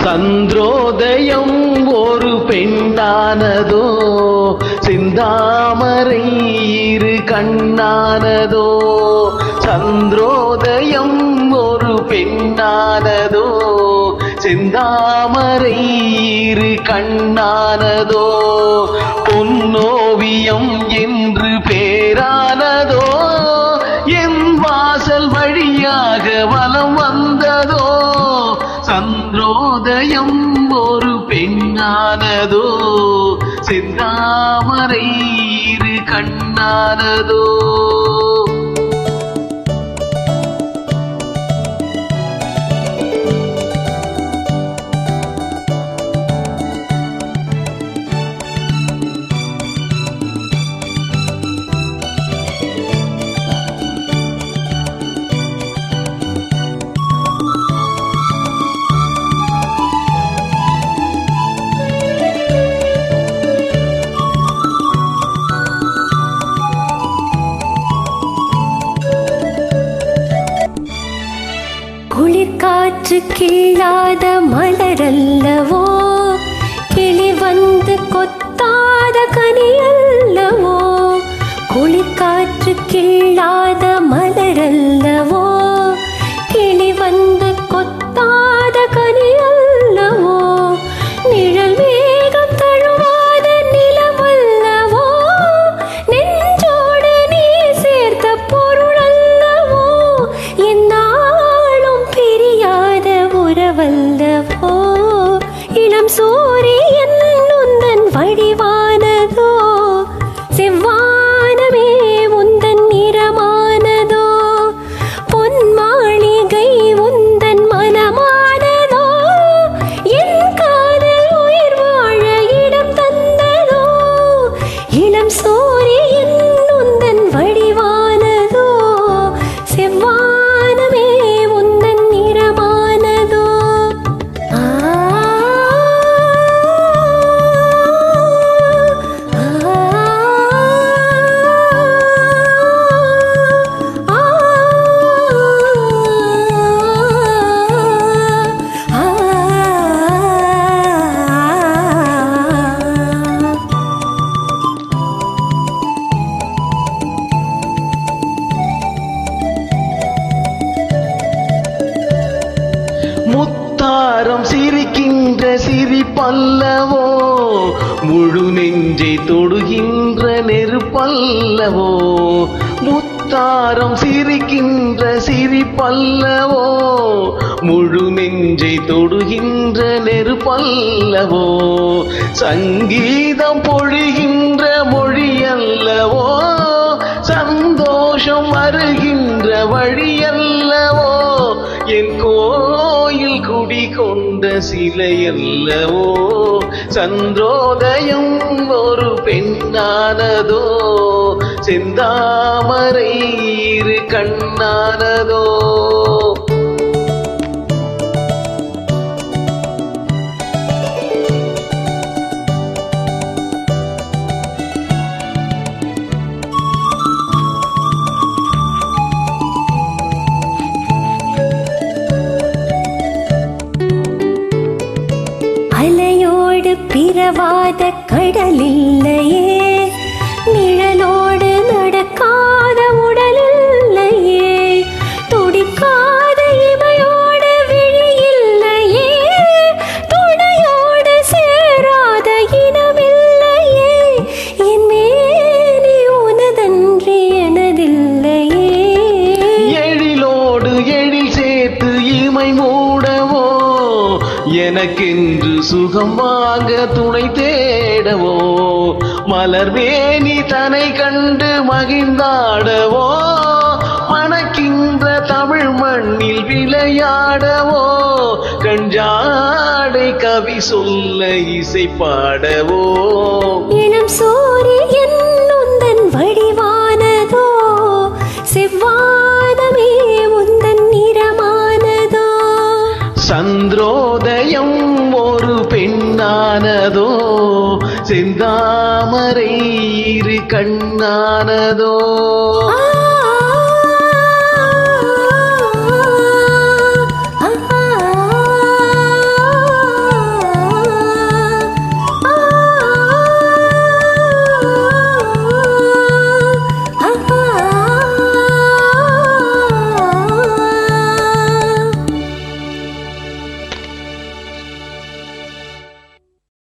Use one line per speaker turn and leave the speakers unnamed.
சந்திரோதயம் ஒரு பெண்ணானதோ, செந்தாமரை இரு கண்ணானதோ. சந்திரோதயம் ஒரு பெண்ணானதோ, செந்தாமரை இரு கண்ணானதோ. பொன்னோவியம் என்று பேரானதோ, என் வாசல் வழியாக வலம் வந்ததோ. சந்திரோதயம் ஒரு பெண்ணானதோ, செந்தாமரை இரு கண்ணானதோ.
குளிர்காற்று கிள்ளாத மலரல்லவோ, கிளி வந்து கொத்தாத கனியல்லவோ. குளிர்காற்று கிள்ளாத மலரல்லவோ, கிளி வந்து கொத்தாத கனியல்லவோ. நிழல் மேகம் தழுவாத நிலவல்லவோ, நெஞ்சோடு நீ சேர்த்த பொருளல்லவோ. என்னாலும் பிரியாத உறவல்லவோ, இளம் சூரியன் உந்தன் வடிவானதோ. செவ்வானமே உந்தன் நிறமானதோ, பொன் மாளிகை உந்தன் மனமானதோ. என் காதல் உயிர் வாழ இடம் தந்ததோ, இளம் சூரியன் உந்தன் வடிவானதோ. செவ்வானமே உந்தன் நிறமானதோ. ஆ
முத்தாரம் சிரிக்கின்ற சிரிப்பல்லவோ, முழு நெஞ்சை தொடுகின்ற நெருப்பல்லவோ. முத்தாரம் சிரிக்கின்ற சிரிப்பல்லவோ, முழு நெஞ்சை தொடுகின்ற நெருப்பல்லவோ. சங்கீதம் பொழிகின்ற மொழியல்லவோ, சந்தோஷம் வருகின்ற வழியல்லவோ. என் கோயில் குடி கொண்ட சிலையல்லவோ. சந்திரோதயம் ஒரு பெண்ணானதோ, செந்தாமரை இரு கண்ணானதோ.
அலையோடு பிறவாத கடலில்லையே, நிழலோடு நடக்காத உடலில்லையே. துடிக்காத இமையோடு விழியில்லையே, துணையோடு சேராத இனமில்லையே. என் மேனி உனதன்றி எனதில்லையே.
எழிலோடு எழில் சேர்த்து இமை மூடவோ, எனக்கென்று சுகம் வாங்க துணை தேடவோ. மலர்வேணி தனை கண்டு மகிழ்ந்தாடவோ, மணக்கின்ற தமிழ் மண்ணில் விளையாடவோ. கஞ்சாடை கவி சொல்ல இசை பாடவோ.
இளம் சூரியன் உந்தன் வடிவானதோ, செவ்வானமே உந்தன் நிறமானதோ.
சந்திரோதயம் ஒரு பெண்ணானதோ, செந்தாமரை இரு கண்ணானதோ.